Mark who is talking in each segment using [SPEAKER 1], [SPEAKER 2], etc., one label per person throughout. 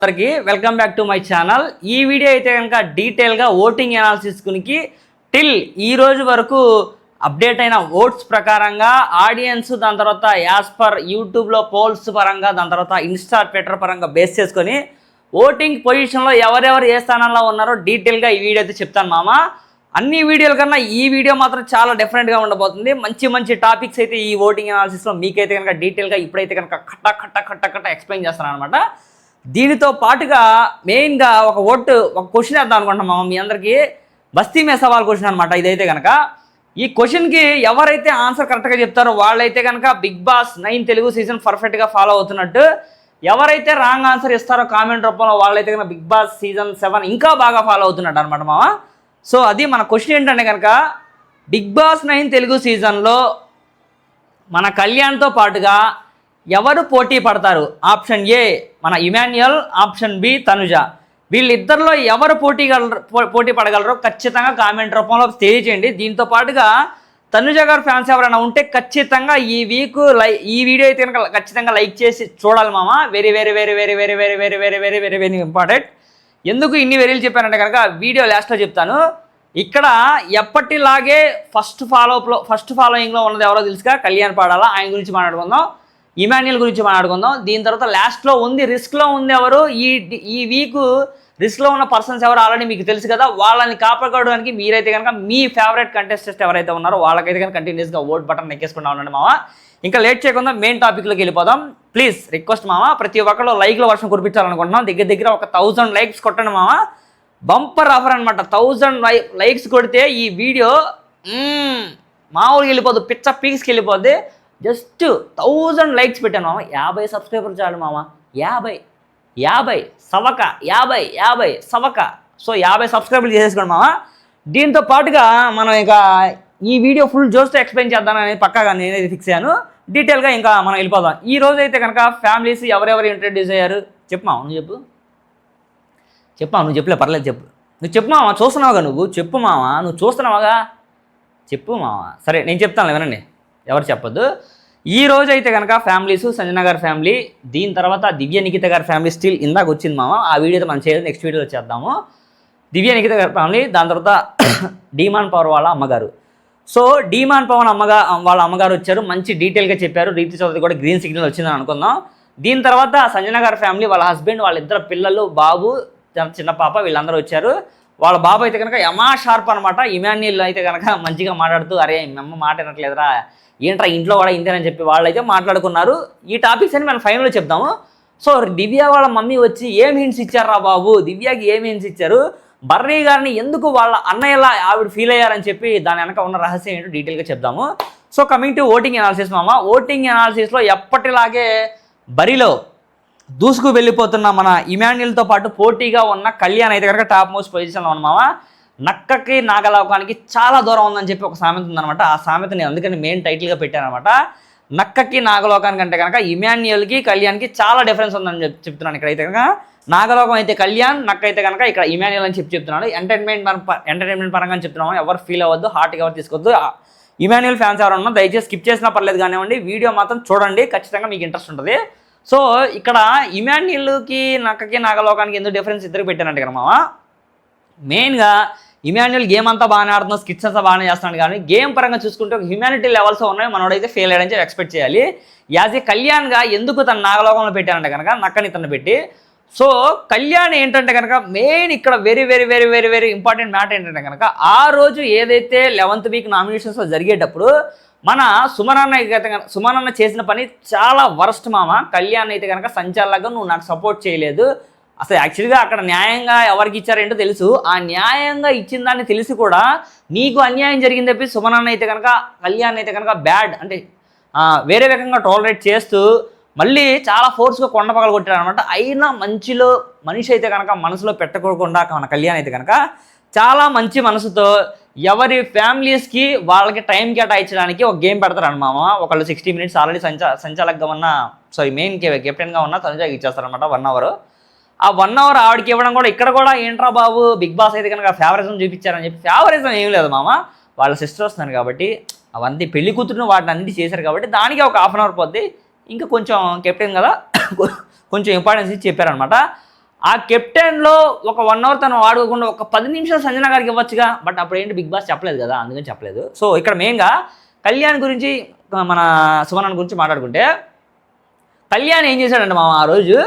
[SPEAKER 1] అందరికీ welcome back to my channel. ఈ video అయితే కనుక డీటెయిల్గా ఓటింగ్ అనాలిసిస్ గురించి టిల్ ఈ రోజు వరకు అప్డేట్ అయిన ఓట్స్ ప్రకారంగా ఆడియన్స్, దాని తర్వాత యాజ్ పర్ యూట్యూబ్లో పోల్స్ పరంగా, దాని తర్వాత ఇన్స్టా ట్విట్టర్ పరంగా బేస్ చేసుకొని ఓటింగ్ పొజిషన్లో ఎవరెవరు ఏ స్థానంలో ఉన్నారో డీటెయిల్గా ఈ వీడియో అయితే చెప్తాను మామ. అన్ని వీడియోల కన్నా ఈ వీడియో మాత్రం చాలా డిఫరెంట్గా ఉండబోతుంది. మంచి మంచి టాపిక్స్ అయితే ఈ ఓటింగ్ అనాలిసిస్లో మీకైతే కనుక డీటెయిల్గా ఇప్పుడైతే కనుక కట్ట ఎక్స్ప్లెయిన్ చేస్తాను అనమాట. దీనితో పాటుగా మెయిన్గా ఒక క్వశ్చన్ వేద్దాం అనుకుంటున్నాం మీ అందరికీ. బస్తీ మే సవాల్ క్వశ్చన్ అనమాట ఇదైతే కనుక. ఈ క్వశ్చన్కి ఎవరైతే ఆన్సర్ కరెక్ట్గా చెప్తారో వాళ్ళైతే కనుక బిగ్ బాస్ 9 తెలుగు సీజన్ పర్ఫెక్ట్గా ఫాలో అవుతున్నట్టు, ఎవరైతే రాంగ్ ఆన్సర్ ఇస్తారో కామెంట్ రూపంలో వాళ్ళైతే కనుక బిగ్ బాస్ సీజన్ 7 ఇంకా బాగా ఫాలో అవుతున్నట్టు అనమాట మామ. సో అది మన క్వశ్చన్ ఏంటంటే కనుక, బిగ్ బాస్ 9 తెలుగు సీజన్లో మన కళ్యాణ్తో పాటుగా ఎవరు పోటీ పడతారు? ఆప్షన్ ఏ మన ఇమాన్యుయల్, ఆప్షన్ బి తనుజ. వీళ్ళిద్దరిలో ఎవరు పోటీ పడగలరో ఖచ్చితంగా కామెంట్ రూపంలో తెలియజేయండి. దీంతో పాటుగా తనుజ గారు ఫ్యాన్స్ ఎవరైనా ఉంటే ఖచ్చితంగా ఈ వీక్ ఈ వీడియో అయితే కనుక ఖచ్చితంగా లైక్ చేసి చూడాలి మామ. Very very very very very very very very very very very important. ఎందుకు ఇన్ని వెరీలు చెప్పానంటే కనుక వీడియో లాస్ట్లో చెప్తాను. ఇక్కడ ఎప్పటిలాగే ఫస్ట్ ఫాలోయింగ్లో ఉన్నది ఎవరో తెలుసుగా, కళ్యాణ్ పాడాలా, ఆయన గురించి మాట్లాడుకుందాం. ఇమాన్యుయల్ గురించి మాట్లాడుకుందాం. దీని తర్వాత లాస్ట్లో ఉంది, రిస్క్లో ఉంది ఎవరు, ఈ వీక్ రిస్క్లో ఉన్న పర్సన్స్ ఎవరు ఆల్రెడీ మీకు తెలుసు కదా. వాళ్ళని కాపాడుకోవడానికి మీరైతే కనుక మీ ఫేవరెట్ కంటెస్టెంట్స్ ఎవరైతే ఉన్నారో వాళ్ళకైతే కనుక కంటిన్యూస్గా ఓట్ బటన్ ఎక్కేసుకుంటా ఉండండి మామ. ఇంకా లేట్ చేయకుండా మెయిన్ టాపిక్లోకి వెళ్ళిపోదాం. ప్లీజ్ రిక్వెస్ట్ మామ, ప్రతి ఒక్కళ్ళు లైక్లో వర్షం కురిపించాలనుకుంటున్నాం. దగ్గర ఒక 1000 లైక్స్ కొట్టండి మామ. బంపర్ ఆఫర్ అనమాట. 1000 లైక్స్ కొడితే ఈ వీడియో మామూలుగా వెళ్ళిపోద్ది, పిచ్చ పీక్స్కి వెళ్ళిపోద్ది. జస్ట్ 1000 లైక్స్ పెట్టాను మామ. 50 సబ్స్క్రైబర్ చాలు మామ. 50 సవక. సో 50 సబ్స్క్రైబర్లు చేసేసుకోండి మామ. దీంతో పాటుగా మనం ఇంకా ఈ వీడియో ఫుల్ జోస్తో ఎక్స్ప్లెయిన్ చేద్దామని పక్కాగా నేనైతే ఫిక్స్ అయ్యాను. డీటెయిల్గా ఇంకా మనం వెళ్ళిపోదాం. ఈ రోజు అయితే కనుక ఫ్యామిలీస్ ఎవరెవరు ఇంట్రడ్యూస్ అయ్యారు చెప్పు మామ. నువ్వు చెప్పలే పర్లేదు, నువ్వు చెప్పు మామ. చూస్తున్నావుగా నువ్వు, చెప్పు మామ. నువ్వు చూస్తున్నావుగా, చెప్పు మామ. సరే నేను చెప్తాను, వినండి, ఎవరు చెప్పొద్దు. ఈ రోజు అయితే కనుక ఫ్యామిలీస్ సంజన గారి ఫ్యామిలీ, దీని తర్వాత దివ్య నిఖిత గారి ఫ్యామిలీ స్టిల్ ఇందాక వచ్చింది మామ. ఆ వీడియో అయితే మనం చేయలేదు, నెక్స్ట్ వీడియోలో చేద్దాము. దివ్య నిఖిత గారి ఫ్యామిలీ, దాని తర్వాత డీమాన్ పవర్ వాళ్ళ అమ్మగారు. సో డీమాన్ పవన్ వాళ్ళ అమ్మగారు వచ్చారు, మంచి డీటెయిల్గా చెప్పారు. రీతి చౌదరి కూడా గ్రీన్ సిగ్నల్ వచ్చిందని అనుకుందాం. దీని తర్వాత సంజన గారి ఫ్యామిలీ, వాళ్ళ హస్బెండ్, వాళ్ళిద్దరు పిల్లలు, బాబు, చిన్న పాప, వీళ్ళందరూ వచ్చారు. వాళ్ళ బాబు అయితే కనుక యమా షార్ప్ అనమాట. ఇమాన్యుయల్ అయితే కనుక మంచిగా మాట్లాడుతూ, అరే అమ్మ మాట వినట్లేదురా, ఏంట్రా ఇంట్లో కూడా ఇంతేనని చెప్పి వాళ్ళైతే మాట్లాడుకున్నారు. ఈ టాపిక్స్ అని మనం ఫైనల్లో చెప్తాము. సో దివ్య వాళ్ళ మమ్మీ వచ్చి ఏం హింట్స్ ఇచ్చారా బాబు, దివ్యకి ఏం హింట్స్ ఇచ్చారు, బర్రీ గారిని ఎందుకు వాళ్ళ అన్నయ్యలా ఆవిడ ఫీల్ అయ్యారని చెప్పి దాని వెనక ఉన్న రహస్యం ఏంటో డీటెయిల్గా చెప్దాము. So coming to voting analysis మామ. ఓటింగ్ అనాలిసిస్లో ఎప్పటిలాగే బరిలో దూసుకు వెళ్ళిపోతున్న మన ఇమాన్యుయల్తో పాటు పోటీగా ఉన్న కళ్యాణ్ అయితే కనుక టాప్ మోస్ట్ పొజిషన్లో ఉన్న మామ. నక్కకి నాగలోకానికి చాలా దూరం ఉందని చెప్పి ఒక సామెత ఉందనమాట. ఆ సామెత నేను అందుకని మెయిన్ టైటిల్గా పెట్టాను అనమాట. నక్కకి నాగలోకానికి అంటే కనుక ఇమాన్యుయల్కి కళ్యాణ్కి చాలా డిఫరెన్స్ ఉందని చెప్తున్నాను. ఇక్కడైతే కనుక నాగలోకం అయితే కళ్యాణ్, నక్క అయితే కనుక ఇక్కడ ఇమాన్యుయల్ అని చెప్తున్నాడు. ఎంటర్టైన్మెంట్ పరంగా చెప్తున్నాము. ఎవరు ఫీల్ అవ్వద్దు, హార్ట్గా ఎవరు తీసుకోవద్దు. ఇమాన్యుయల్ ఫ్యాన్స్ ఎవరు ఉన్నా దయచేసి స్కిప్ చేసినా పర్లేదు కానివ్వండి, వీడియో మాత్రం చూడండి, ఖచ్చితంగా మీకు ఇంట్రెస్ట్ ఉంటుంది. సో ఇక్కడ ఇమాన్యుయల్కి నక్కకి నాగలోకానికి ఎందుకు డిఫరెన్స్ ఇద్దరికి పెట్టానంటే కదా మామ, మెయిన్గా ఇమాన్యుయల్ గేమ్ అంతా బాగానే ఆడుతున్నాడు, స్కిట్స్ అంతా బాగానే చేస్తున్నాడు. కానీ గేమ్ పరంగా చూసుకుంటే ఒక హ్యూమానిటీ లెవెల్స్ ఉన్నాయి, మనోడైతే ఫెయిల్ అయ్యాడని చెప్పి ఎక్స్పెక్ట్ చేయాలి. యాజ్ ఏ కళ్యాణ్గా ఎందుకు తన నాగలోకంలో పెట్టానంటే కనుక నక్కని తను పెట్టి. సో కళ్యాణ్ ఏంటంటే కనుక మెయిన్ ఇక్కడ very very very very very important matter ఏంటంటే కనుక, ఆ రోజు ఏదైతే 11th వీక్ నామినేషన్స్లో జరిగేటప్పుడు మన సుమనన్న చేసిన పని చాలా వరస్ట్ మామ. కళ్యాణ్ అయితే కనుక సంచాలకుగా నువ్వు నాకు సపోర్ట్ చేయలేదు. అసలు యాక్చువల్గా అక్కడ న్యాయంగా ఎవరికి ఇచ్చారేంటో తెలుసు. ఆ న్యాయంగా ఇచ్చిన దాన్ని తెలిసి కూడా నీకు అన్యాయం జరిగింది చెప్పి సుమనన్న అయితే కనుక కళ్యాణ్ అయితే కనుక బ్యాడ్ అంటే వేరే రకంగా టాలరేట్ చేస్తూ మళ్ళీ చాలా ఫోర్స్గా కొండ పగలు కొట్టారు అనమాట. అయినా మనిషి అయితే కనుక మనసులో పెట్టుకోకుండా మన కళ్యాణ్ అయితే కనుక చాలా మంచి మనసుతో ఎవరి ఫ్యామిలీస్కి వాళ్ళకి టైం కేటాయించడానికి ఒక గేమ్ పెడతారు అన్నమామ. ఒకళ్ళు 60 మినిట్స్ ఆల్రెడీ సంచాలకుగా ఉన్న మెయిన్ కెప్టెన్గా ఉన్న తనుజాకి ఇచ్చేస్తారనమాట 1 అవర్. ఆ 1 అవర్ ఆవిడకి ఇవ్వడం కూడా ఇక్కడ కూడా ఏంట్రా బాబు బిగ్ బాస్ అయితే కనుక ఫేవరిజం చూపించారని చెప్పి, ఫేవరిజం ఏం లేదు మామ. వాళ్ళ సిస్టర్ వస్తున్నారు కాబట్టి అవన్నీ పెళ్లి కూతురుని వాటిని అన్ని చేశారు కాబట్టి దానికి ఒక 1/2 అవర్ పోద్ది. ఇంకా కొంచెం కెప్టెన్ కదా కొంచెం ఇంపార్టెన్స్ ఇచ్చి చెప్పారనమాట. ఆ కెప్టెన్లో ఒక 1 అవర్ తను వాడుకోకుండా ఒక 10 నిమిషాలు సంజన గారికి ఇవ్వచ్చుగా. బట్ అప్పుడు ఏంటి బిగ్ బాస్ చెప్పలేదు కదా, అందుకని చెప్పలేదు. సో ఇక్కడ మెయిన్గా కళ్యాణ్ గురించి మన సుమన్ గురించి మాట్లాడుకుంటే, కళ్యాణ్ ఏం చేశాడంటే ఆ రోజు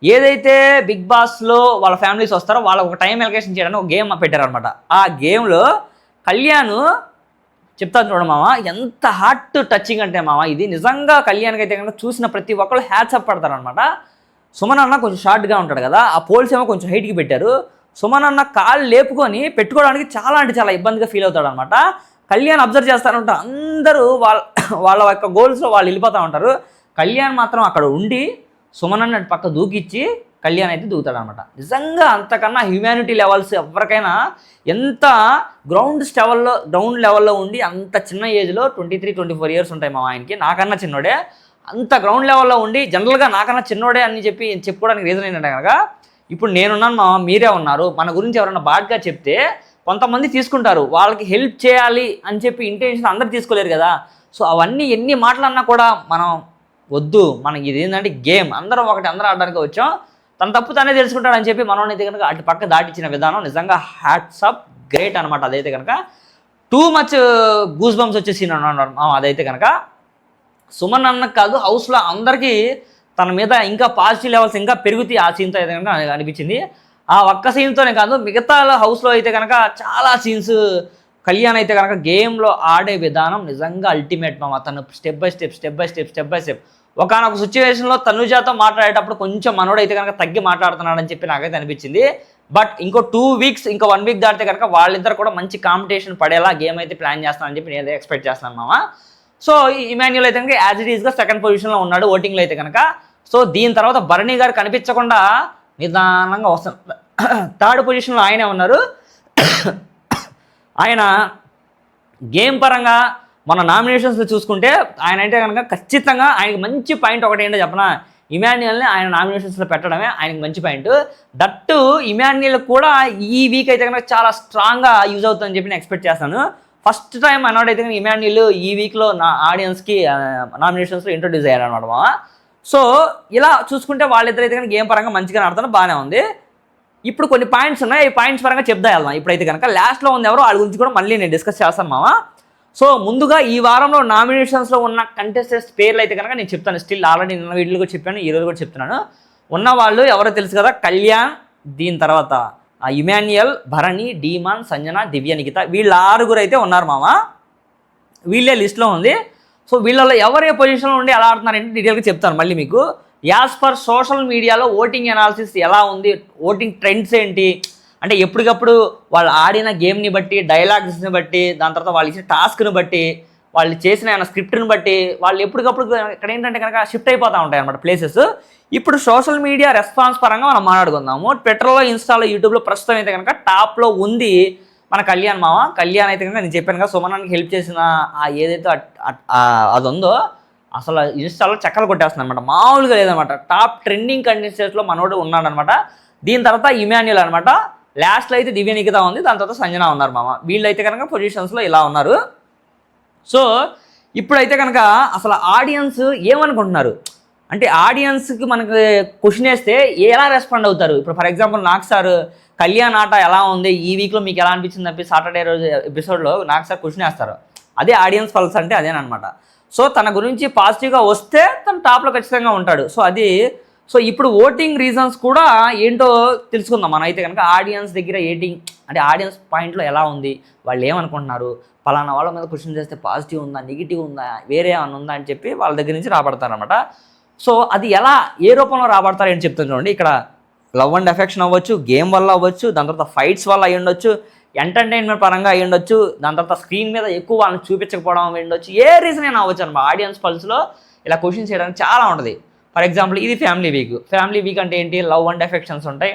[SPEAKER 1] ఏదైతే బిగ్ బాస్లో వాళ్ళ ఫ్యామిలీస్ వస్తారో వాళ్ళకి ఒక టైం ఎలకేషన్ చేయడానికి ఒక గేమ్ పెట్టారనమాట. ఆ గేమ్లో కళ్యాణ్ చెప్తాను చూడమామ, ఎంత హార్ట్ టచింగ్ అంటే మామ ఇది నిజంగా కళ్యాణ్కి అయితే కనుక చూసిన ప్రతి ఒక్కరు హ్యాట్సప్ పడతారనమాట. సుమన్ అన్న కొంచెం షార్ట్గా ఉంటాడు కదా, ఆ పోల్స్ ఏమో కొంచెం హైట్కి పెట్టారు. సుమన్ అన్న కాళ్ళు లేపుకొని పెట్టుకోవడానికి చాలా అంటే చాలా ఇబ్బందిగా ఫీల్ అవుతాడు అనమాట. కళ్యాణ్ అబ్జర్వ్ చేస్తారంటారు, అందరూ వాళ్ళ యొక్క గోల్స్లో వాళ్ళు వెళ్ళిపోతూ ఉంటారు. కళ్యాణ్ మాత్రం అక్కడ ఉండి సుమన్ అన్న పక్క దూకిచ్చి కళ్యాణ్ అయితే దూకుతాడు అనమాట. నిజంగా అంతకన్నా హ్యూమానిటీ లెవెల్స్ ఎవరికైనా ఎంత గ్రౌండ్ లెవెల్లో ఉండి అంత చిన్న ఏజ్లో 23-24 ఇయర్స్ ఉంటాయి మా ఆయనకి, నాకన్నా చిన్నోడే, అంత గ్రౌండ్ లెవెల్లో ఉండి జనరల్గా నాకన్నా చిన్నోడే అని చెప్పుకోవడానికి రీజన్ ఏంటంటే కనుక, ఇప్పుడు నేనున్నాను మా మీరే ఉన్నారు, మన గురించి ఎవరైనా బాడ్గా చెప్తే కొంతమంది తీసుకుంటారు, వాళ్ళకి హెల్ప్ చేయాలి అని చెప్పి ఇంటెన్షన్ అందరు తీసుకోలేరు కదా. సో అవన్నీ ఎన్ని మాటలన్నా కూడా మనం వద్దు, మనకి ఇది ఏంటంటే గేమ్, అందరం ఆడడానికి వచ్చాం, తన తప్పు తనే తెలుసుకుంటాడని చెప్పి మనోని అయితే కనుక అటు పక్క దాటించిన విధానం నిజంగా హ్యాట్సప్, గ్రేట్ అనమాట. అదైతే కనుక టూ మచ్ గూస్ బంప్స్ వచ్చేసి అదైతే కనుక సుమన్ అన్నకు కాదు, హౌస్లో అందరికీ తన మీద ఇంకా పాజిటివ్ లెవెల్స్ ఇంకా పెరుగుతాయి ఆ సీన్తో అయితే కనుక అనిపించింది. ఆ ఒక్క సీన్తోనే కాదు, మిగతా హౌస్లో అయితే కనుక చాలా సీన్స్ కళ్యాణ్ అయితే కనుక గేమ్లో ఆడే విధానం నిజంగా అల్టిమేట్ మామ. తను స్టెప్ బై స్టెప్ ఒకనొక సిచ్యువేషన్లో తనుజాతో మాట్లాడేటప్పుడు కొంచెం మనోడైతే కనుక తగ్గి మాట్లాడుతున్నాడని చెప్పి నాకైతే అనిపించింది. బట్ ఇంకో 2 వీక్స్, ఇంకో 1 వీక్ దాటితే కనుక వాళ్ళిద్దరు కూడా మంచి కాంపిటీషన్ పడేలా గేమ్ అయితే ప్లాన్ చేస్తానని చెప్పి నేను ఎక్స్పెక్ట్ చేస్తున్నాను మామ. సో ఇమాన్యుల్ అయితే కనుక యాజ్ ఇట్ ఈస్గా 2nd పొజిషన్లో ఉన్నాడు ఓటింగ్లో అయితే కనుక. సో దీని తర్వాత భరణి గారు కనిపించకుండా నిదానంగా వస్తున్నారు. 3rd పొజిషన్లో ఆయనే ఉన్నారు. ఆయన గేమ్ పరంగా మన నామినేషన్స్లో చూసుకుంటే ఆయన అయితే కనుక ఖచ్చితంగా ఆయనకి మంచి పాయింట్ ఒకటి ఏంటో చెప్పనా, ఇమాన్యుయల్ని ఆయన నామినేషన్స్లో పెట్టడమే ఆయనకి మంచి పాయింట్. దట్టు ఇమాన్యుయల్ కూడా ఈ వీక్ అయితే కనుక చాలా స్ట్రాంగ్గా యూజ్ అవుతుందని చెప్పి నేను ఎక్స్పెక్ట్ చేస్తాను. ఫస్ట్ టైం అన్నవాడైతే కనుక ఇమాన్యుయల్ ఈ వీక్లో నా ఆడియన్స్కి నామినేషన్స్లో ఇంట్రొడ్యూస్ అయ్యారనమాట మా. సో ఇలా చూసుకుంటే వాళ్ళిద్దరైతే కనుక గేమ్ పరంగా మంచిగా ఆడుతున్నా బాగానే ఉంది. ఇప్పుడు కొన్ని పాయింట్స్ ఉన్నాయి, ఈ పాయింట్స్ పరంగా చెప్దా వెళ్దాం. ఇప్పుడైతే కనుక లాస్ట్లో ఉంది ఎవరో వాళ్ళ గురించి కూడా మళ్ళీ నేను డిస్కస్ చేస్తాను మామ. సో ముందుగా ఈ వారంలో నామినేషన్స్లో ఉన్న కంటెస్టెంట్స్ పేర్లు అయితే కనుక నేను చెప్తాను. స్టిల్ ఆల్రెడీ నిన్న వీడియోలో కూడా చెప్పాను, ఈరోజు కూడా చెప్తున్నాను. ఉన్నవాళ్ళు ఎవరో తెలుసు కదా, కళ్యాణ్, దీని తర్వాత ఇమాన్యుయల్, భరణి, డీమాన్, సంజన, దివ్య, నిఖిత, వీళ్ళ 6 అయితే ఉన్నారు మామ. వీళ్ళే లిస్ట్లో ఉంది. సో వీళ్ళలో ఎవరే పొజిషన్లో ఉండి ఎలా ఆడుతున్నారంటే డీటెయిల్గా చెప్తాను మళ్ళీ మీకు. యాజ్ పర్ సోషల్ మీడియాలో ఓటింగ్ అనాలిసిస్ ఎలా ఉంది, ఓటింగ్ ట్రెండ్స్ ఏంటి అంటే ఎప్పటికప్పుడు వాళ్ళు ఆడిన గేమ్ని బట్టి, డైలాగ్స్ని బట్టి, దాని తర్వాత వాళ్ళు ఇచ్చిన టాస్క్ని బట్టి, వాళ్ళు చేసిన స్క్రిప్ట్ని బట్టి వాళ్ళు ఎప్పటికప్పుడు ఇక్కడ ఏంటంటే కనుక షిఫ్ట్ అయిపోతూ ఉంటాయి అన్నమాట ప్లేసెస్. ఇప్పుడు సోషల్ మీడియా రెస్పాన్స్ పరంగా మనం మాట్లాడుకుందాము. ట్విట్టర్లో, ఇన్స్టాలో, యూట్యూబ్లో ప్రస్తుతం అయితే కనుక టాప్లో ఉంది మన కళ్యాణ్ మామ. కళ్యాణ్ అయితే కనుక నేను చెప్పాను కదా, సుమనానికి హెల్ప్ చేసిన ఏదైతే అది ఉందో అసలు ఇన్స్టాలో చక్కలు కొట్టేస్తుంది అనమాట, మామూలుగా లేదనమాట. టాప్ ట్రెండింగ్ కంటెస్టెంట్స్లో మనోడు ఉన్నాడనమాట. దీని తర్వాత ఇమాన్యుయల్ అనమాట. లాస్ట్లో అయితే దివ్య, నిఖిత ఉంది, దాని తర్వాత సంజన ఉన్నారు మామ. వీళ్ళైతే కనుక పొజిషన్స్లో ఇలా ఉన్నారు. సో ఇప్పుడైతే కనుక అసలు ఆడియన్స్ ఏమనుకుంటున్నారు అంటే, ఆడియన్స్కి మనకి క్వశ్చన్ వేస్తే ఎలా రెస్పాండ్ అవుతారు. ఇప్పుడు ఫర్ ఎగ్జాంపుల్ నాకు సార్ కళ్యాణ్ ఆట ఎలా ఉంది, ఈ వీక్లో మీకు ఎలా అనిపించింది చెప్పి సాటర్డే రోజు ఎపిసోడ్లో నాకు సార్ క్వశ్చన్ వేస్తారు. అదే ఆడియన్స్ పల్స్ అంటే అదేనమాట. సో తన గురించి పాజిటివ్గా వస్తే తను టాప్లో ఖచ్చితంగా ఉంటాడు. సో ఇప్పుడు ఓటింగ్ రీజన్స్ కూడా ఏంటో తెలుసుకుందాం మనం అయితే కనుక. ఆడియన్స్ దగ్గర అంటే ఆడియన్స్ పాయింట్లో ఎలా ఉంది, వాళ్ళు ఏమనుకుంటున్నారు, పలానా వాళ్ళ మీద క్వశ్చన్ చేస్తే పాజిటివ్ ఉందా, నెగిటివ్ ఉందా, వేరే ఏమైనా ఉందా అని చెప్పి వాళ్ళ దగ్గర నుంచి రాబడతారనమాట. సో అది ఎలా, ఏ రూపంలో రాబడతారు అని చెప్తాను చూడండి. ఇక్కడ లవ్ అండ్ ఎఫెక్షన్ అవ్వచ్చు, గేమ్ వల్ల అవ్వచ్చు, దాని తర్వాత ఫైట్స్ వల్ల అయ్యి ఉండొచ్చు, ఎంటర్టైన్మెంట్ పరంగా అయ్యి ఉండొచ్చు, దాని తర్వాత స్క్రీన్ మీద ఎక్కువ వాళ్ళని చూపించకపోవడం అయ్యి ఉండొచ్చు, ఏ రీజన్ అయినా అవ్వచ్చు అనమాట. ఆడియన్స్ పల్స్లో ఇలా క్వశ్చన్స్ చేయడానికి చాలా ఉంటుంది. ఫర్ ఎగ్జాంపుల్ ఇది ఫ్యామిలీ వీక్ అంటే ఏంటి, లవ్ అండ్ ఎఫెక్షన్స్ ఉంటాయి.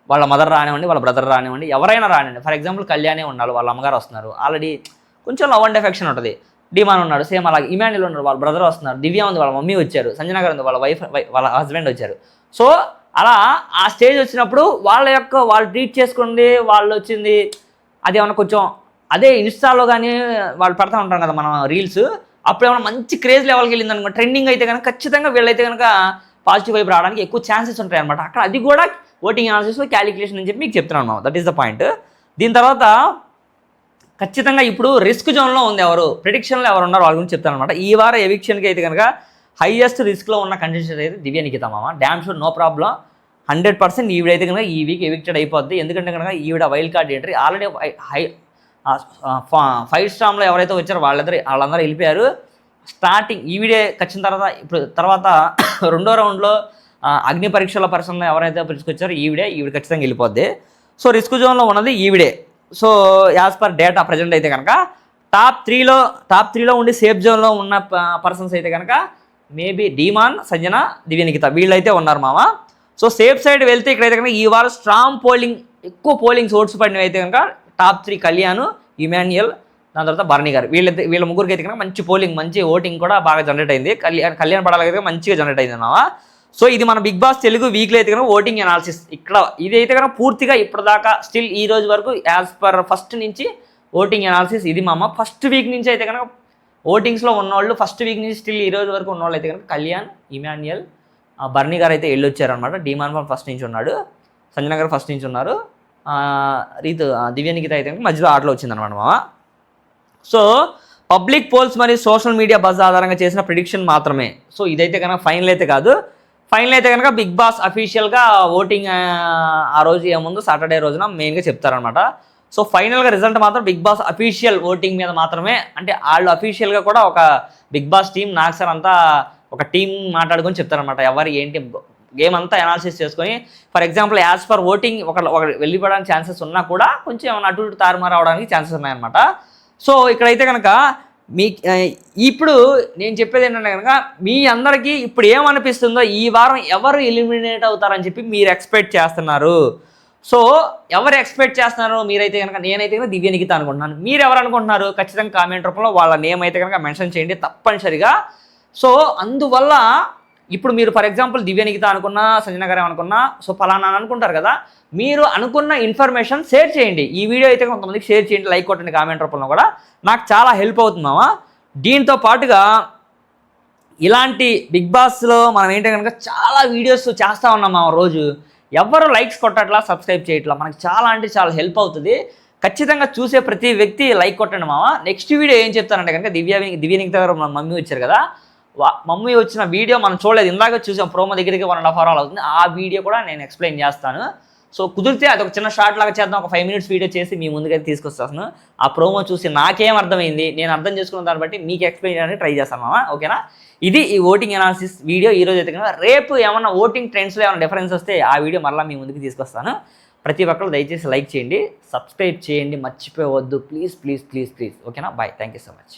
[SPEAKER 1] వాళ్ళ మదర్ రానివ్వండి, వాళ్ళ బ్రదర్ రానివ్వండి, ఎవరైనా రానివ్వండి. ఫర్ ఎగ్జాంపుల్ కళ్యాణే ఉన్నారు, వాళ్ళ అమ్మగారు వస్తున్నారు, ఆల్రెడీ కొంచెం లవ్ అండ్ ఎఫెక్షన్ ఉంటుంది. డిమాన్ ఉన్నాడు, సేమ్ అలాగే ఇమాన్యుయల్ ఉన్నారు, వాళ్ళ బ్రదర్ వస్తున్నారు, దివ్య ఉంది, వాళ్ళ మమ్మీ వచ్చారు, సంజన గారు ఉంది, వాళ్ళ హస్బెండ్ వచ్చారు. సో అలా ఆ స్టేజ్ వచ్చినప్పుడు వాళ్ళు ట్రీట్ చేసుకుంది, వాళ్ళు వచ్చింది, అది ఏమన్నా కొంచెం అదే ఇన్స్టాలో కానీ వాళ్ళు పెడతా ఉంటాం కదా మనం రీల్స్, అప్పుడు ఏమైనా మంచి క్రేజ్ లెవెల్కి వెళ్ళింది అనుకో, ట్రెండింగ్ అయితే కనుక ఖచ్చితంగా వీళ్ళైతే కనుక పాజిటివ్ వైపు రావడానికి ఎక్కువ ఛాన్సెస్ ఉంటాయి అనమాట. అక్కడ అది కూడా ఓటింగ్ అనాలిసిస్లో క్యాలిక్యులేషన్ అని చెప్పి మీకు చెప్తున్నాను. That is the point. దీని తర్వాత ఖచ్చితంగా ఇప్పుడు రిస్క్ జోన్లో ఉంది ఎవరు, ప్రిడిక్షన్లో ఎవరు ఉన్నారో వాళ్ళ గురించి చెప్తాను అనమాట. ఈ వారం ఎవిక్షన్కి అయితే కనుక హైయెస్ట్ రిస్క్లో ఉన్న కండిషన్ అయితే దివ్య నిఖిత మామ. డ్యామ్ షూర్, నో ప్రాబ్లం, 100% ఈవిడైతే కనుక ఈ వీక్ ఎవిక్టెడ్ అయిపోద్ది. ఎందుకంటే కనుక ఈవిడ వైల్డ్ కార్డ్ ఎంట్రీ ఆల్రెడీ 5 స్టార్లో ఎవరైతే వచ్చారో వాళ్ళందరూ వెళ్ళిపోయారు. స్టార్టింగ్ ఈవిడే వచ్చిన తర్వాత రెండో రౌండ్లో అగ్ని పరీక్షల పర్సన్ ఎవరైతే పిలుచుకొచ్చారో ఈవిడ ఖచ్చితంగా వెళ్ళిపోద్ది. సో రిస్క్ జోన్లో ఉన్నది ఈవిడే. So as per data present అయితే కనుక టాప్ త్రీలో ఉండి సేఫ్ జోన్లో ఉన్న పర్సన్స్ అయితే కనుక మేబీ డీమాన్, సంజన, దివ్య నిఖిత వీళ్ళైతే ఉన్నారు మామ. సో సేఫ్ సైడ్ వెళ్తే ఇక్కడైతే కనుక ఈ వారం స్ట్రాంగ్ ఎక్కువ పోలింగ్ ఓట్స్ పడినవి అయితే కనుక టాప్ 3 కళ్యాణ్, ఇమాన్యుయల్, దాని తర్వాత భరణి గారు. వీళ్ళ ముగ్గురికి అయితే కనుక మంచి ఓటింగ్ కూడా బాగా జనరేట్ అయింది. కళ్యాణ్ పడాలైతే మంచిగా జనరేట్ అయింది మామ. సో ఇది మన బిగ్ బాస్ తెలుగు వీక్లో అయితే కనుక ఓటింగ్ అనాలిసిస్. ఇక్కడ ఇది అయితే కనుక పూర్తిగా ఇప్పటిదాకా స్టిల్ ఈ రోజు వరకు యాజ్ పర్ ఫస్ట్ నుంచి ఓటింగ్ అనాలిసిస్ ఇది మామ. ఫస్ట్ వీక్ నుంచి అయితే కనుక ఓటింగ్స్లో ఉన్నవాళ్ళు ఫస్ట్ వీక్ నుంచి స్టిల్ ఈ రోజు వరకు ఉన్నవాళ్ళు అయితే కనుక కళ్యాణ్, ఇమాన్యుయల్, భరణి గారు అయితే వెళ్ళొచ్చారనమాట. డీమాన్ ఫస్ట్ నుంచి ఉన్నాడు, సంజన గారు ఫస్ట్ నుంచి ఉన్నారు, దివ్య నిఖిత అయితే కనుక మధ్యలో ఆటలో వచ్చిందనమాట మామ. సో పబ్లిక్ పోల్స్ మరియు సోషల్ మీడియా బజ్ ఆధారంగా చేసిన ప్రిడిక్షన్ మాత్రమే. సో ఇదైతే కనుక ఫైనల్ అయితే కాదు. ఫైనల్ అయితే కనుక బిగ్ బాస్ అఫీషియల్గా ఓటింగ్ ఆ రోజు ఏముందో సాటర్డే రోజున మెయిన్గా చెప్తారనమాట. సో ఫైనల్గా రిజల్ట్ మాత్రం బిగ్ బాస్ అఫీషియల్ ఓటింగ్ మీద మాత్రమే. అంటే వాళ్ళు అఫీషియల్గా కూడా ఒక బిగ్ బాస్ టీం నాకు సార్ అంతా ఒక టీం మాట్లాడుకొని చెప్తారనమాట. ఎవరు ఏంటి గేమ్ అంతా అనాలిసిస్ చేసుకొని, for example as per voting ఒక వెళ్ళిపోవడానికి ఛాన్సెస్ ఉన్నా కూడా కొంచెం ఏమైనా అటు ఇటు తారుమారు అవడానికి ఛాన్సెస్ ఉన్నాయన్నమాట. సో ఇక్కడైతే కనుక ఇప్పుడు నేను చెప్పేది ఏంటంటే కనుక మీ అందరికీ ఇప్పుడు ఏమనిపిస్తుందో ఈ వారం ఎవరు ఎలిమినేట్ అవుతారని చెప్పి మీరు ఎక్స్పెక్ట్ చేస్తున్నారు. సో ఎవరు ఎక్స్పెక్ట్ చేస్తున్నారు మీరైతే కనుక, నేనైతే కనుక దివ్య నిఖిత అనుకుంటున్నాను. మీరు ఎవరు అనుకుంటున్నారు ఖచ్చితంగా కామెంట్ రూపంలో వాళ్ళ నేమ్ అయితే కనుక మెన్షన్ చేయండి తప్పనిసరిగా. సో అందువల్ల ఇప్పుడు మీరు ఫర్ ఎగ్జాంపుల్ దివ్య నిఖిత అనుకున్నా, సంజన గారు అనుకున్నా, సో ఫలానా అనుకుంటారు కదా, మీరు అనుకున్న ఇన్ఫర్మేషన్ షేర్ చేయండి. ఈ వీడియో అయితే కొంతమందికి షేర్ చేయండి, లైక్ కొట్టండి కామెంట్ రూపంలో కూడా, నాకు చాలా హెల్ప్ అవుతుంది మామ. దీంతో పాటుగా ఇలాంటి బిగ్ బాస్లో మనం ఏంటంటే కనుక చాలా వీడియోస్ చేస్తూ ఉన్నాం మామ. రోజు ఎవరు లైక్స్ కొట్టట్లా, సబ్స్క్రైబ్ చేయట్లా, మనకి చాలా అంటే చాలా హెల్ప్ అవుతుంది. ఖచ్చితంగా చూసే ప్రతి వ్యక్తి లైక్ కొట్టండి మామ. నెక్స్ట్ వీడియో ఏం చెప్తానంటే కనుక దివ్య నిఖిత గారు మన మమ్మీ వచ్చారు కదా, మమ్మీ వచ్చిన వీడియో మనం చూడలేదు, ఇందాక చూసాం, ప్రోమో దగ్గరికి 1.5 hours అవుతుంది. ఆ వీడియో కూడా నేను ఎక్స్ప్లెయిన్ చేస్తాను. సో కుదిరితే అది ఒక చిన్న షార్ట్ లాగా చేద్దాం, ఒక 5 minutes వీడియో చేసి మీ ముందుకైతే తీసుకొస్తాను. ఆ ప్రోమో చూసి నాకేం అర్థమైంది, నేను అర్థం చేసుకున్న దాన్ని బట్టి మీకు ఎక్స్ప్లెయిన్ చేయడానికి ట్రై చేస్తాను మామ. ఓకేనా? ఇది ఈ ఓటింగ్ అనాలిసిస్ వీడియో ఈ రోజు అయితే కనుక. రేపు ఏమన్నా ఓటింగ్ ట్రెండ్స్లో ఏమైనా డిఫరెన్స్ వస్తే ఆ వీడియో మరలా మీ ముందుకు తీసుకొస్తాను. ప్రతి ఒక్కరు దయచేసి లైక్ చేయండి, సబ్స్క్రైబ్ చేయండి, మర్చిపోవద్దు ప్లీజ్ ప్లీజ్ ప్లీజ్ ప్లీజ్. ఓకేనా? Bye, thank you so much.